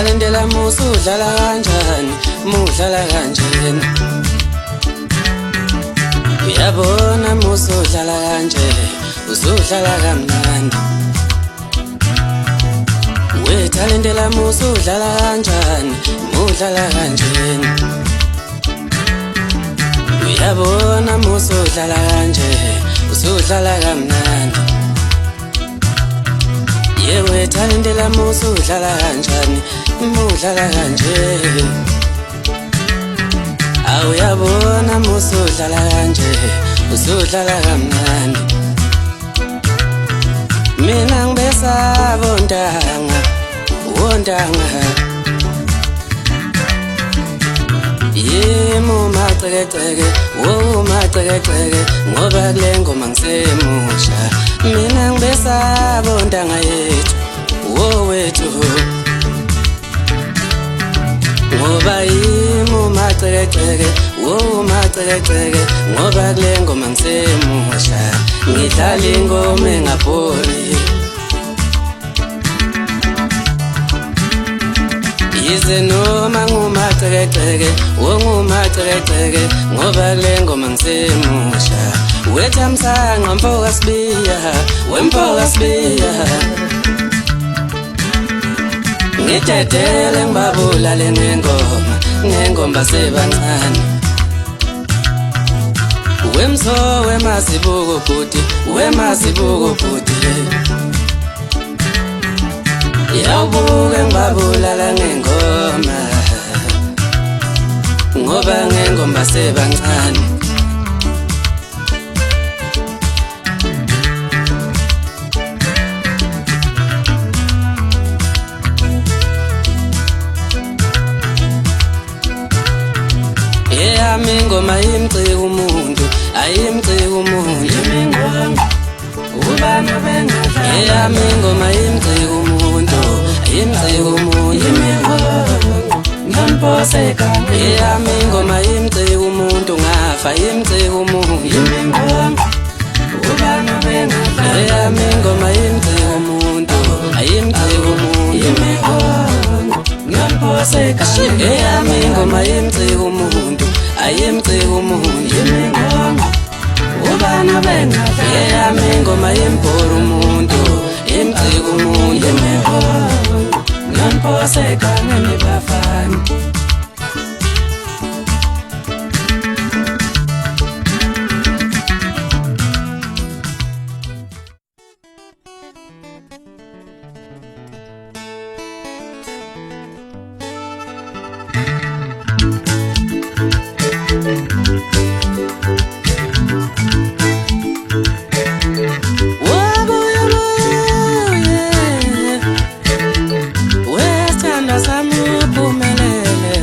Wethalentela musu udlala kanjani, mudlala kanjani. Uyabona musu udlala kanje, usudlala kamnandi. Wethalentela musu udlala kanjani, mudlala kanjani. Uyabona musu udlala kanje, usudlala kamnandi. Wethalentela musu udlala kanjani, mudlala kanje. Awuyabona musu udlala kanje, usudlala kamnandi. Mina ngibesaba ontanga, ontanga. Yemo macekeceke, wo macekeceke, ngoba kule ngoma ngisemusha. Mina ngibesaba ontanga yethu, wo wethu. Ngoba yemo macekeceke, wo macekeceke, ngoba kule ngoma ngisemusha. Ngidlala ingoma engabhori. Yize noma ngumacekeceke, ngumacekeceke, ngoba kule ngoma ngisemusha. Wethamsanqa mfoka sibiya, wemfoka sibiya. Ngidedele ngibabulale ngengoma, ngengoma sebancane. Wemso wemasibuko bhuti, wemasibuko bhuti. Yawubuke ngibabulala ngengoma, ngoba ngengoma sebancane. Yami ingoma imcika umuntu, ayimcika umuntu. Ubani bengadlala. Yami ingoma imcika umuntu, ayimcika umuntu. Ngimphoseka. Yami ingoma imcika umuntu, ngafa imcika umuntu. Ubani bengadlala. Yami ingoma imcika umuntu, ayimcika umuntu. Ngimphoseka. Yami ingoma imcika umuntu, ayimcika umuntu. Ubani bengadlala. Yami ingoma yembora umuntu, imcika umuntu. Ngimphoseka ngemibafana. Wesithando sami uphumelele.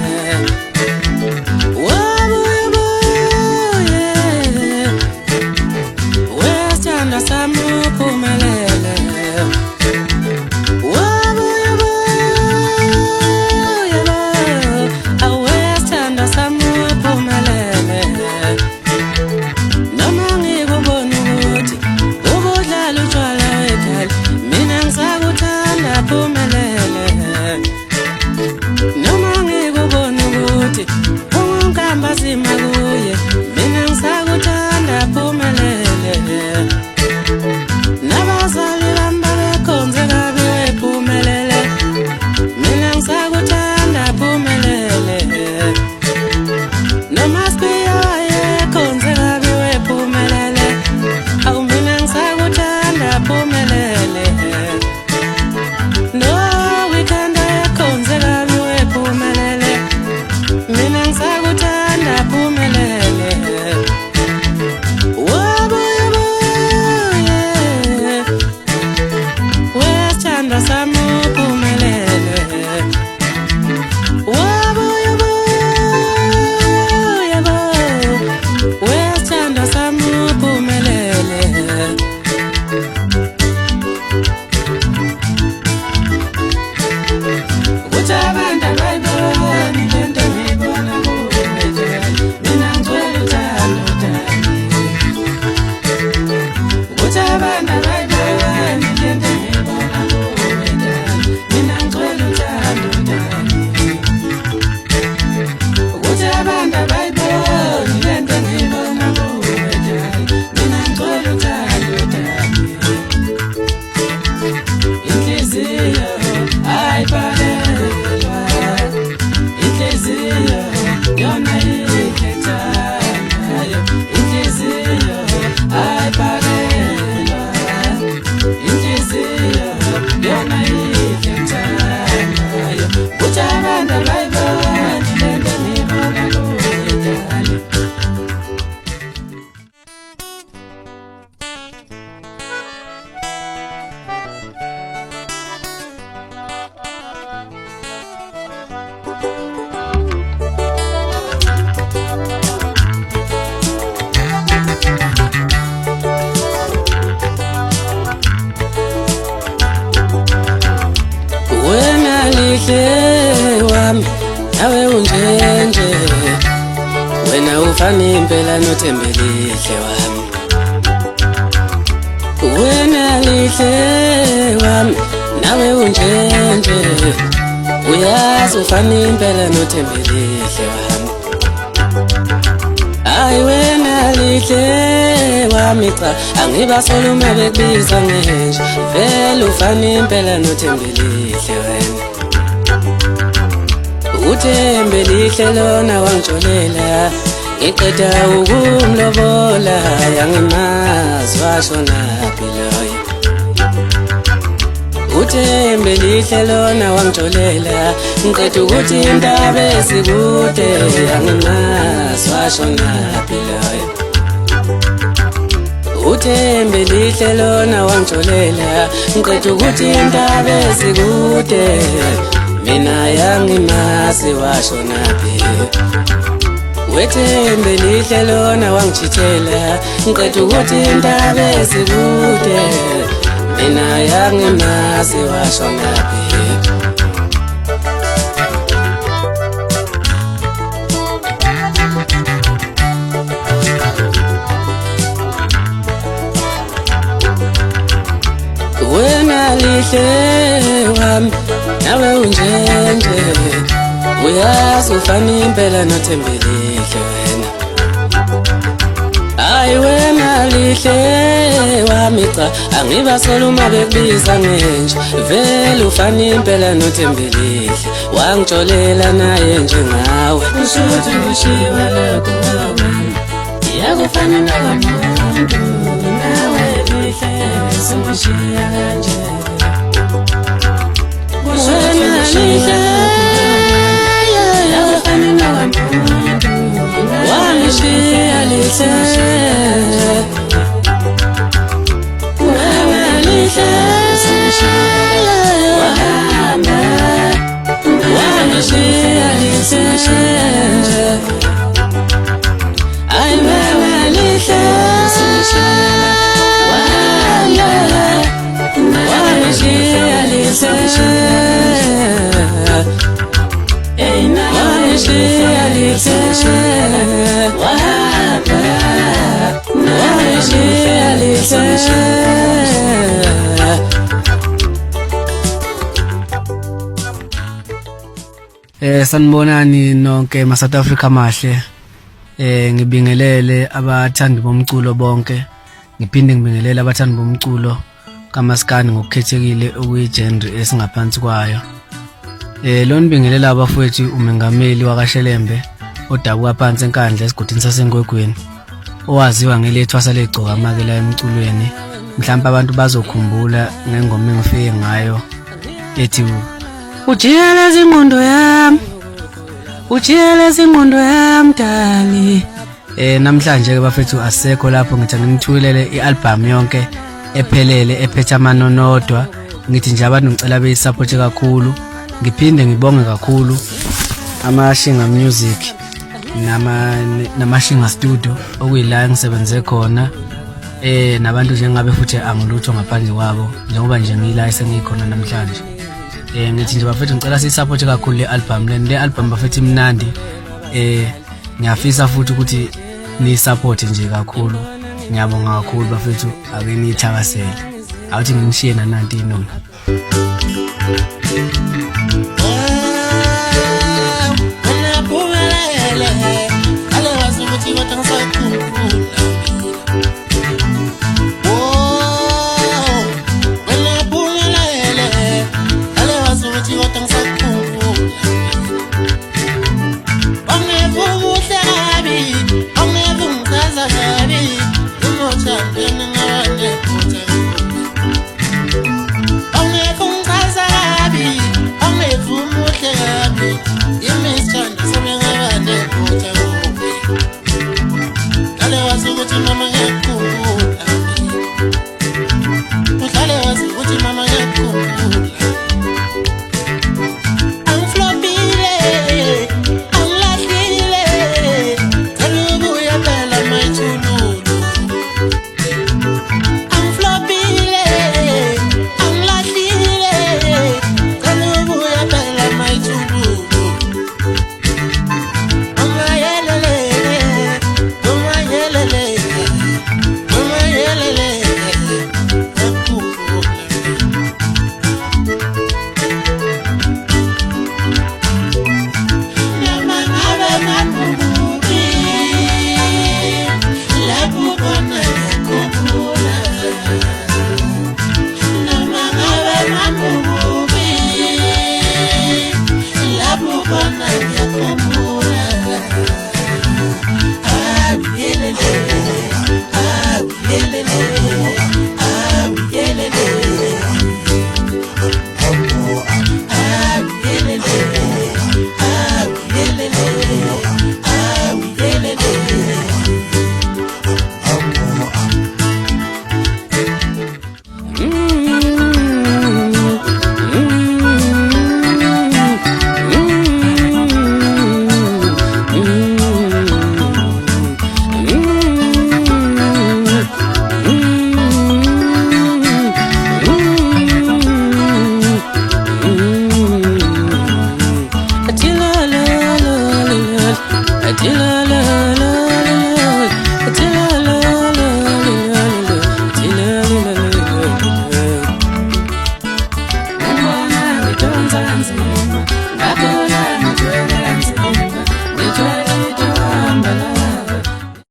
lihle wami nawe unjenje wena ufana impela noThembe lihle wami wena lihle wami nawe unjenje uyazi ufana impela noThembe lihle wami ay wena lihle wami cha angibasolo uma bekubiza ngenje vele ufana impela noThembe lihle wena uThembe lihle lona wangitsholela ngiqeda ukumlobola yangimazi washonaphi loyo uThembe lihle lona wangitsholela ngiqeda ukuthi indaba esikude yangimazi washonaphi loyo uThembe lihle lona wangitsholela ngiqeda ukuthi indaba esikude mina yangimazi washonaphi uThembe lihle lona wangitshela ngiqeda ukuthi indaba esikude mina yangimazi washonaphi wena lihle wami nawe unjenje uyazi ufana impela noThembe lihle wena ay wena lihle wami cha angibasolo uma bekubiza ngenje vele ufana impela noThembe lihle wangitsholela naye njengawe ushuthi ngishiwa lokho wami yakufana nomuntu nawe lihle singishiya kanje wena lihle wangishiya lihle wena lihle wahamba wangishiya lihle ay wena lihle wahamba wangishiya lihle wangishiya lihle wahamba wangishiya lihle sanibonani nonke ma South Africa mahle ngibingelele abathandi bomculo bonke ngiphinde ngibingelele abathandi bomculo kaMaskandi ngokukhethekile okuyigenre esingaphansi kwayo lo nibingelela abafowethu umengameli wakaShelembe odabuka phansi enkandla esigudini saseNgwegweni owaziwa ngelethwasa legcoka makela emculweni mhlawumbe abantu bazokhumbula ngengoma engifike ngayo ethi ujiyela zinqondo yami ujiyela zinqondo yami dali namhlanje ke bafethu asekho lapho ngithi ngimthulele ialbum yonke ephelele ephethe amanonodwa ngithi nje abantu ngicela beyisupport kakhulu ngiphinde ngibonge kakhulu amashinga music namashinga studio okuyila ngisebenze khona nabantu njengabe futhi angilutho ngaphandle kwabo njengoba nje ngila sengikhona namhlanje ngithi nje bafethu ngicela sisupport kakhulu le-album le album bafethu imnandi ngiyafisa futhi ukuthi ni support nje kakhulu ngiyabonga kakhulu bafethu ake nithakasele awuthi nginishiye nananti inona I'm